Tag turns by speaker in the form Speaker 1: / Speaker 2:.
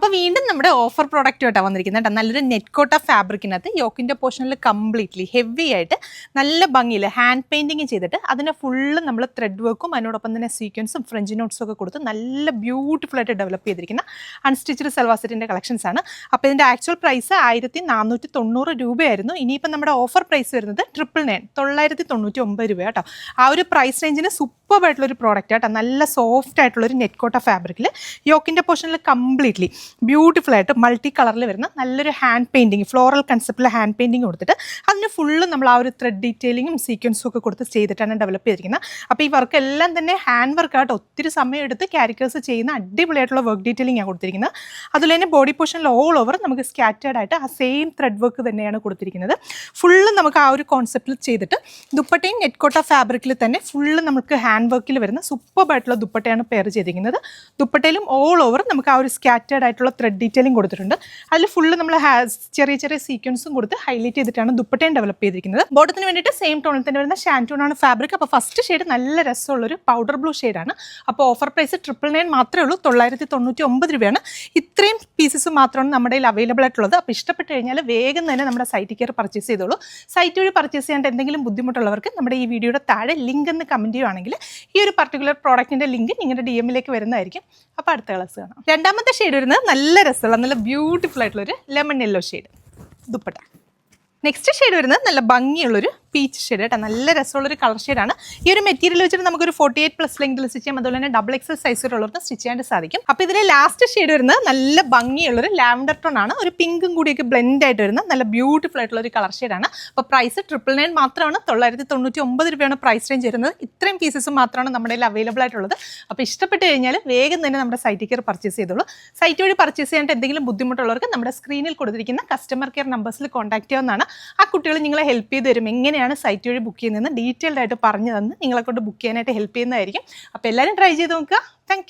Speaker 1: അപ്പോൾ വീണ്ടും നമ്മുടെ ഓഫർ പ്രോഡക്റ്റ് ആയിട്ടാണ് വന്നിരിക്കുന്നത് കേട്ടോ. നല്ലൊരു നെറ്റ് കോട്ട ഫാബ്രിക്കിനകത്ത് യോക്കിൻ്റെ പോർഷനിൽ കംപ്ലീറ്റ്ലി ഹെവി ആയിട്ട് നല്ല ഭംഗിയിൽ ഹാൻഡ് പെയിൻറ്റിങ് ചെയ്തിട്ട് അതിനെ ഫുള്ള് നമ്മൾ ത്രെഡ് വർക്കും അതിനോടൊപ്പം തന്നെ സീക്വൻസും ഫ്രഞ്ച് നോട്ട്സും ഒക്കെ കൊടുത്ത് നല്ല ബ്യൂട്ടിഫുൾ ആയിട്ട് ഡെവലപ്പ് ചെയ്തിരിക്കുന്ന അൺസ്റ്റിച്ചഡ് സൽവാർ സെറ്റിൻ്റെ കളക്ഷൻസ് ആണ്. അപ്പോൾ ഇതിൻ്റെ ആക്ച്വൽ പ്രൈസ് 1490 രൂപയായിരുന്നു. ഇനിയിപ്പോൾ നമ്മുടെ ഓഫർ പ്രൈസ് വരുന്നത് 999 രൂപ കേട്ടോ. ആ ഒരു പ്രൈസ് റേഞ്ചിന് സൂപ്പർ ആയിട്ടുള്ളൊരു പ്രോഡക്റ്റ് കേട്ടോ. നല്ല സോഫ്റ്റ് ആയിട്ടുള്ളൊരു നെറ്റ് കോട്ട ഫാബ്രിക്കിൽ യോക്കിൻ്റെ പോർഷനിൽ കംപ്ലീറ്റ്ലി ബ്യൂട്ടിഫുൾ ആയിട്ട് മൾട്ടി കളറിൽ വരുന്ന നല്ലൊരു ഹാൻഡ് പെയിൻറ്റിങ് ഫ്ലോറൽ കൺസെപ്റ്റിൽ ഹാൻഡ് പെയിൻറ്റിങ് കൊടുത്തിട്ട് അതിന് ഫുള്ള് നമ്മൾ ആ ഒരു ത്രെഡ് ഡീറ്റെയിലിങ്ങും സീക്വൻസും ഒക്കെ കൊടുത്ത് ചെയ്തിട്ടാണ് ഡെവലപ്പ് ചെയ്തിരിക്കുന്നത്. അപ്പോൾ ഈ വർക്ക് എല്ലാം തന്നെ ഹാൻഡ് വർക്കായിട്ട് ഒത്തിരി സമയം എടുത്ത് ക്യാരിക്കേഴ്സ് ചെയ്യുന്ന അടിപൊളിയായിട്ടുള്ള വർക്ക് ഡീറ്റെയിലിംഗ് ആണ് കൊടുത്തിരിക്കുന്നത്. അതുപോലെ തന്നെ ബോഡി പോർഷനിൽ ഓൾ ഓവർ നമുക്ക് സ്കാറ്റേർഡ് ആയിട്ട് ആ സെയിം ത്രെഡ് വർക്ക് തന്നെയാണ് കൊടുത്തിരിക്കുന്നത്. ഫുള്ള് നമുക്ക് ആ ഒരു കോൺസെപ്റ്റിൽ ചെയ്തിട്ട് ദുപ്പട്ടയും നെറ്റ് കോട്ട ഫാബ്രിക്കിൽ തന്നെ ഫുള്ള് നമുക്ക് ഹാൻഡ് വർക്കിൽ വരുന്ന സൂപ്പറായിട്ടുള്ള ദുപ്പട്ടയാണ് പെയർ ചെയ്തിരിക്കുന്നത്. ദുപ്പട്ടയിലും ഓൾ ഓവർ നമുക്ക് ആ ഒരു സ്കാറ്റേർഡ് ആയിട്ടുള്ള ത്രെഡ് ഡീറ്റെയിലിംഗ് കൊടുത്തിട്ടുണ്ട്. അതിൽ ഫുള്ള് നമ്മൾ ചെറിയ ചെറിയ സീക്വൻസും കൊടുത്ത് ഹൈലൈറ്റ് ചെയ്തിട്ടാണ് ദുപ്പട്ടയും ഡെവലപ്പ് ചെയ്തിരിക്കുന്നത്. ബോട്ടത്തിന് വേണ്ടിയിട്ട് സെയിം ടോണിൽ തന്നെ വരുന്ന ഷാൻറ്റൂണാണ് ഫാബ്രിക്. അപ്പോൾ ഫസ്റ്റ് ഷെയ്ഡ് നല്ല രസമുള്ളൊരു പൗഡർ ബ്ലൂ ഷെയ്ഡാണ്. അപ്പോൾ ഓഫർ പ്രൈസ് 999 മാത്രമേ ഉള്ളൂ, 999 രൂപയാണ്. ഇത്രയും പീസസ് മാത്രമാണ് നമ്മുടെ കയ്യിൽ അവൈലബിൾ ആയിട്ടുള്ളത്. അപ്പോൾ ഇഷ്ടപ്പെട്ട് കഴിഞ്ഞാൽ വേഗം തന്നെ നമ്മുടെ സൈറ്റിൽ കയറി പർച്ചേസ് ചെയ്തോളൂ. സൈറ്റ് വഴി പർച്ചേസ് ചെയ്യാണ്ട് എന്തെങ്കിലും ബുദ്ധിമുട്ടുള്ളവർക്ക് നമ്മുടെ ഈ വീഡിയോയുടെ താഴെ ലിങ്ക് എന്ന് കമൻറ്റ് ചെയ്യുവാണെങ്കിൽ ഈ ഒരു പർട്ടിക്കുലർ പ്രോഡക്റ്റിൻ്റെ ലിങ്ക് നിങ്ങളുടെ DM-ലേക്ക് വരുന്നതായിരിക്കും. അപ്പോൾ അടുത്ത ക്ലാസ് കാണാം. രണ്ടാമത്തെ ഷെയ്ഡ് വരുന്നത് നല്ല രസമുള്ള നല്ല ബ്യൂട്ടിഫുൾ ആയിട്ടുള്ളൊരു lemon yellow shade dupatta. Next shade വരുന്നത് നല്ല ഭംഗിയുള്ളൊരു പീച്ച് ഷെയ്ഡ് കേട്ടോ. നല്ല രസമുള്ളൊരു കളർ ഷെയ്ഡാണ്. ഈ ഒരു മെറ്റീരിയൽ വെച്ചിട്ട് നമുക്കൊരു 48+ ലെങ്തിൽ സ്റ്റിച്ച് ചെയ്യാം. അതുപോലെ തന്നെ XXL സൈസ് ഉള്ളവർക്ക് സ്റ്റിച്ച് ചെയ്യാൻ സാധിക്കും. അപ്പോൾ ഇതിലെ ലാസ്റ്റ് ഷെയ്ഡ് വരുന്നത് നല്ല ഭംഗിയുള്ളൊരു ലാവൻഡർ ടോൺ ആണ്. ഒരു പിങ്കും കൂടിയൊക്കെ ബ്ലെൻഡ് ആയിട്ട് വരുന്ന നല്ല ബ്യൂട്ടിഫുൾ ആയിട്ടുള്ള ഒരു കളർ ഷെയ്ഡാണ്. അപ്പോൾ പ്രൈസ് 999 മാത്രമാണ്, 999 രൂപയാണ് പ്രൈസ് റേഞ്ച് വരുന്നത്. ഇത്രയും പീസസ് മാത്രമാണ് നമ്മുടെ കയ്യിൽ അവൈലബിൾ ആയിട്ടുള്ളത്. അപ്പോൾ ഇഷ്ടപ്പെട്ട് കഴിഞ്ഞാൽ വേഗം തന്നെ നമ്മുടെ സൈറ്റിൽ കയറി പർച്ചേസ് ചെയ്തോളൂ. സൈറ്റ് വഴി പർച്ചേസ് ചെയ്യാനായിട്ട് എന്തെങ്കിലും ബുദ്ധിമുട്ടുള്ളവർക്ക് നമ്മുടെ സ്ക്രീനിൽ കൊടുത്തിരിക്കുന്ന കസ്റ്റമർ കെയർ നമ്പേഴ്സിൽ കോൺടാക്ട് ചെയ്യാവുന്നതാണ്. ആ കുട്ടികൾ നിങ്ങളെ ഹെൽപ്പ് ചെയ്ത് തരും. എങ്ങനെയാണ് സൈറ്റ് വഴി ബുക്ക് ചെയ്യുന്നതെന്ന് ഡീറ്റെയിൽഡ് ആയിട്ട് പറഞ്ഞു തന്ന് നിങ്ങളെ കൊണ്ട് ബുക്ക് ചെയ്യാനായിട്ട് ഹെൽപ്പ് ചെയ്യുന്നതായിരിക്കും. അപ്പോൾ എല്ലാവരും ട്രൈ ചെയ്ത് നോക്കുക. താങ്ക്